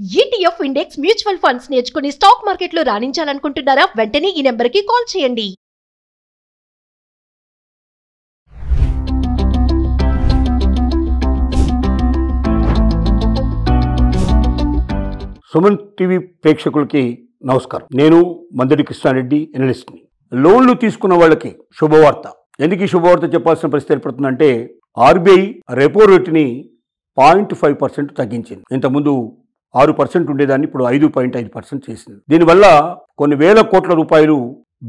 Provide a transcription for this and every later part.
ETF index mutual funds నేర్చుకుని stock మార్కెట్లో రాణించాలనుకుంటున్నారా? వెంటనే ఈ నెంబర్కి కాల్ చేయండి. సుమన్ టీవీ ప్రేక్షకులకి నమస్కారం. నేను మందడి కృష్ణారెడ్డి, ఎనలిస్ట్ని. లోన్లు తీసుకున్న వాళ్ళకి శుభవార్త. ఎందుకు ఈ శుభవార్త చెప్పాల్సిన పరిస్థితి ఏర్పడుతుందంటే, ఆర్బీఐ రెపో రేటుని 0.5% తగ్గించింది. ఇంతకుముందు 6% ఉండేదాన్ని ఇప్పుడు 5.5% చేసింది. దీనివల్ల కొన్ని వేల కోట్ల రూపాయలు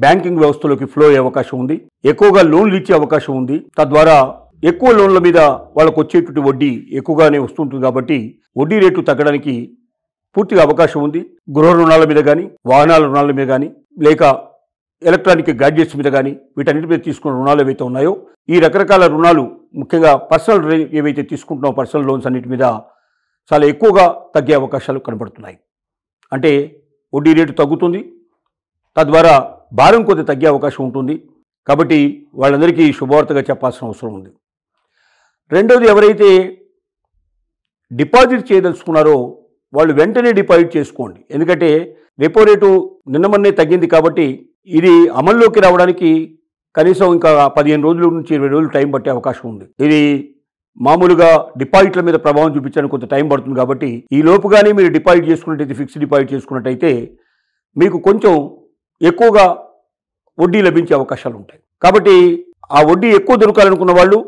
బ్యాంకింగ్ వ్యవస్థలోకి ఫ్లో అయ్యే అవకాశం ఉంది. ఎక్కువగా లోన్లు ఇచ్చే అవకాశం ఉంది. తద్వారా ఎక్కువ లోన్ల మీద వాళ్ళకు వచ్చేటువంటి వడ్డీ ఎక్కువగానే వస్తుంటుంది. కాబట్టి వడ్డీ రేట్లు తగ్గడానికి పూర్తిగా అవకాశం ఉంది. గృహ రుణాల మీద కానీ, వాహనాల రుణాల మీద కానీ, లేక ఎలక్ట్రానిక్ గ్యాడ్జెట్స్ మీద కానీ, వీటన్నిటి మీద తీసుకున్న రుణాలు ఏవైతే ఉన్నాయో, ఈ రకరకాల రుణాలు ముఖ్యంగా పర్సనల్ ఏవైతే తీసుకుంటున్నామో పర్సనల్ లోన్స్ అన్నిటి మీద చాలా ఎక్కువగా తగ్గే అవకాశాలు కనబడుతున్నాయి. అంటే వడ్డీ రేటు తగ్గుతుంది, తద్వారా భారం కొద్ది తగ్గే అవకాశం ఉంటుంది. కాబట్టి వాళ్ళందరికీ శుభవార్తగా చెప్పాల్సిన అవసరం ఉంది. రెండోది, ఎవరైతే డిపాజిట్ చేయదలుచుకున్నారో వాళ్ళు వెంటనే డిపాజిట్ చేసుకోండి. ఎందుకంటే రెపో రేటు నిన్నమన్నే తగ్గింది కాబట్టి ఇది అమల్లోకి రావడానికి కనీసం ఇంకా 15 రోజుల నుంచి 20 రోజులు టైం పట్టే అవకాశం ఉంది. ఇది మామూలుగా డిపాజిట్ల మీద ప్రభావం చూపించడానికి కొంత టైం పడుతుంది. కాబట్టి ఈ లోపుగానే మీరు డిపాజిట్ చేసుకున్నట్టయితే, ఫిక్స్డ్ డిపాజిట్ చేసుకున్నట్టయితే మీకు కొంచెం ఎక్కువగా వడ్డీ లభించే అవకాశాలు ఉంటాయి. కాబట్టి ఆ వడ్డీ ఎక్కువ దొరకాలనుకున్న వాళ్ళు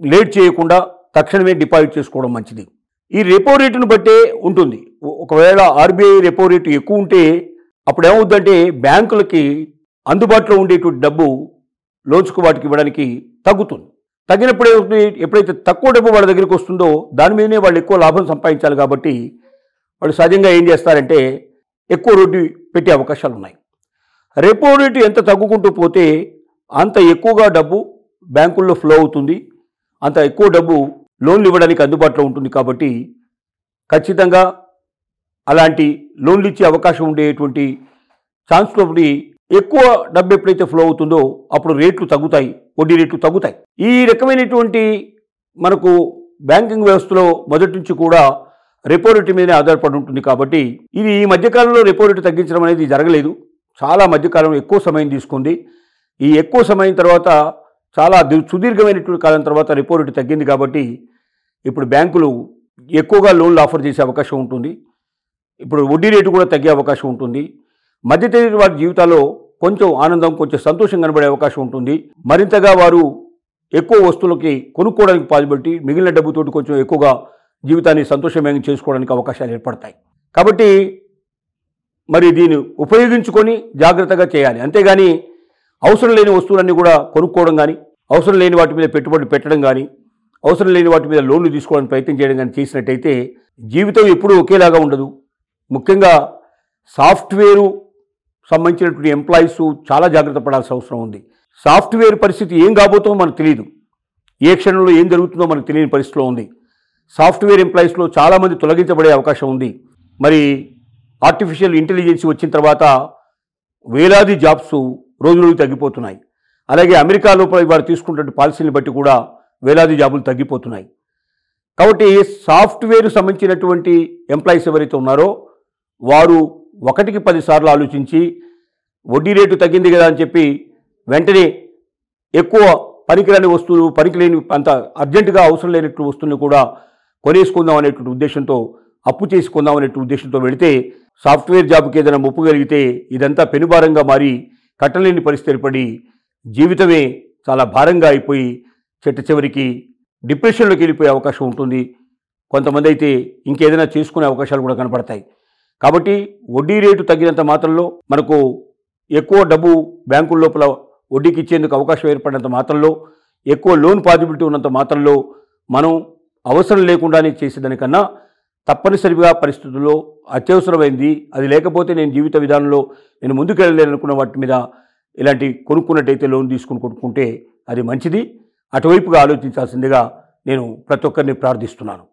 లేట్ చేయకుండా తక్షణమే డిపాజిట్ చేసుకోవడం మంచిది. ఈ రెపో రేటును బట్టే ఉంటుంది. ఒకవేళ ఆర్బీఐ రెపో రేటు ఎక్కువ ఉంటే అప్పుడు ఏమవుతుందంటే బ్యాంకులకి అందుబాటులో ఉండేటువంటి డబ్బు లోన్స్కు వాటికి ఇవ్వడానికి తగ్గుతుంది. తగ్గినప్పుడు ఎప్పుడైతే తక్కువ డబ్బు వాళ్ళ దగ్గరికి వస్తుందో దాని మీదనే వాళ్ళు ఎక్కువ లాభం సంపాదించాలి. కాబట్టి వాళ్ళు సహజంగా ఏం చేస్తారంటే ఎక్కువ వడ్డీ పెట్టే అవకాశాలు ఉన్నాయి. రెపో రేటు ఎంత తగ్గుకుంటూ పోతే అంత ఎక్కువగా డబ్బు బ్యాంకుల్లో ఫ్లో అవుతుంది, అంత ఎక్కువ డబ్బు లోన్లు ఇవ్వడానికి అందుబాటులో ఉంటుంది. కాబట్టి ఖచ్చితంగా అలాంటి లోన్లు ఇచ్చే అవకాశం ఉండేటువంటి ఛాన్స్తో ఎక్కువ డబ్బు ఎప్పుడైతే ఫ్లో అవుతుందో అప్పుడు రేట్లు తగ్గుతాయి, వడ్డీ రేట్లు తగ్గుతాయి. ఈ రకమైనటువంటి మనకు బ్యాంకింగ్ వ్యవస్థలో మొదటి నుంచి కూడా రెపో రేటు మీదనే ఆధారపడి ఉంటుంది. కాబట్టి ఇది ఈ మధ్యకాలంలో రెపో రేటు తగ్గించడం అనేది జరగలేదు. చాలా మధ్యకాలంలో ఎక్కువ సమయం తీసుకుంది. ఈ ఎక్కువ సమయం తర్వాత చాలా సుదీర్ఘమైనటువంటి కాలం తర్వాత రెపో రేటు తగ్గింది. కాబట్టి ఇప్పుడు బ్యాంకులు ఎక్కువగా లోన్లు ఆఫర్ చేసే అవకాశం ఉంటుంది. ఇప్పుడు వడ్డీ రేటు కూడా తగ్గే అవకాశం ఉంటుంది. మధ్యతరగతి వారి జీవితాల్లో కొంచెం ఆనందం, కొంచెం సంతోషం కనబడే అవకాశం ఉంటుంది. మరింతగా వారు ఎక్కువ వస్తువులకి కొనుక్కోవడానికి పాల్పడి మిగిలిన డబ్బుతోటి కొంచెం ఎక్కువగా జీవితాన్ని సంతోషమయంగా చేసుకోవడానికి అవకాశాలు ఏర్పడతాయి. కాబట్టి మరి దీన్ని ఉపయోగించుకొని జాగ్రత్తగా చేయాలి. అంతేగాని అవసరం లేని వస్తువులన్నీ కూడా కొనుక్కోవడం కానీ, అవసరం లేని వాటి మీద పెట్టుబడి పెట్టడం కానీ, అవసరం లేని వాటి మీద లోన్లు తీసుకోవడానికి ప్రయత్నం చేయడం కానీ చేసినట్టయితే జీవితం ఎప్పుడూ ఒకేలాగా ఉండదు. ముఖ్యంగా సాఫ్ట్వేరు సంబంధించినటువంటి ఎంప్లాయీస్ చాలా జాగ్రత్త పడాల్సిన అవసరం ఉంది. సాఫ్ట్వేర్ పరిస్థితి ఏం కాబోతుందో మనకు తెలియదు. ఏ క్షణంలో ఏం జరుగుతుందో మనకు తెలియని పరిస్థితిలో ఉంది. సాఫ్ట్వేర్ ఎంప్లాయీస్లో చాలామంది తొలగించబడే అవకాశం ఉంది. మరి ఆర్టిఫిషియల్ ఇంటెలిజెన్స్ వచ్చిన తర్వాత వేలాది జాబ్స్ రోజులకు తగ్గిపోతున్నాయి. అలాగే అమెరికా లోపల వారు తీసుకున్నటువంటి పాలసీని బట్టి కూడా వేలాది జాబులు తగ్గిపోతున్నాయి. కాబట్టి సాఫ్ట్వేర్ సంబంధించినటువంటి ఎంప్లాయీస్ ఎవరైతే ఉన్నారో వారు 1కి 10 సార్లు ఆలోచించి వడ్డీ రేటు తగ్గింది కదా అని చెప్పి వెంటనే ఎక్కువ పనికిరాని వస్తువులు, పనికిలేని అంత అర్జెంటుగా అవసరం లేనటువంటి వస్తువులను కూడా కొనేసుకుందాం అనేటువంటి ఉద్దేశంతో, అప్పు చేసుకుందాం అనేటువంటి ఉద్దేశంతో వెళితే సాఫ్ట్వేర్ జాబ్కి ఏదైనా ముప్పు కలిగితే ఇదంతా పెనుభారంగా మారి కట్టలేని పరిస్థితి ఏర్పడి జీవితమే చాలా భారంగా అయిపోయి చివరికి డిప్రెషన్లోకి వెళ్ళిపోయే అవకాశం ఉంటుంది. కొంతమంది అయితే ఇంకేదైనా చేసుకునే అవకాశాలు కూడా కనపడతాయి. కాబట్టి వడ్డీ రేటు తగ్గినంత మాత్రంలో, మనకు ఎక్కువ డబ్బు బ్యాంకుల లోపల వడ్డీకి ఇచ్చేందుకు అవకాశం ఏర్పడినంత మాత్రంలో, ఎక్కువ లోన్ పాజిబిలిటీ ఉన్నంత మాత్రంలో మనం అవసరం లేకుండానే చేసేదానికన్నా తప్పనిసరిగా పరిస్థితుల్లో అత్యవసరమైంది, అది లేకపోతే నేను జీవిత విధానంలో నేను ముందుకెళ్ళలేననుకున్న వాటి మీద ఇలాంటి కొనుక్కున్నట్టయితే లోన్ తీసుకుని కొనుక్కుంటే అది మంచిది. అటువైపుగా ఆలోచించాల్సిందిగా నేను ప్రతి ఒక్కరిని ప్రార్థిస్తున్నాను.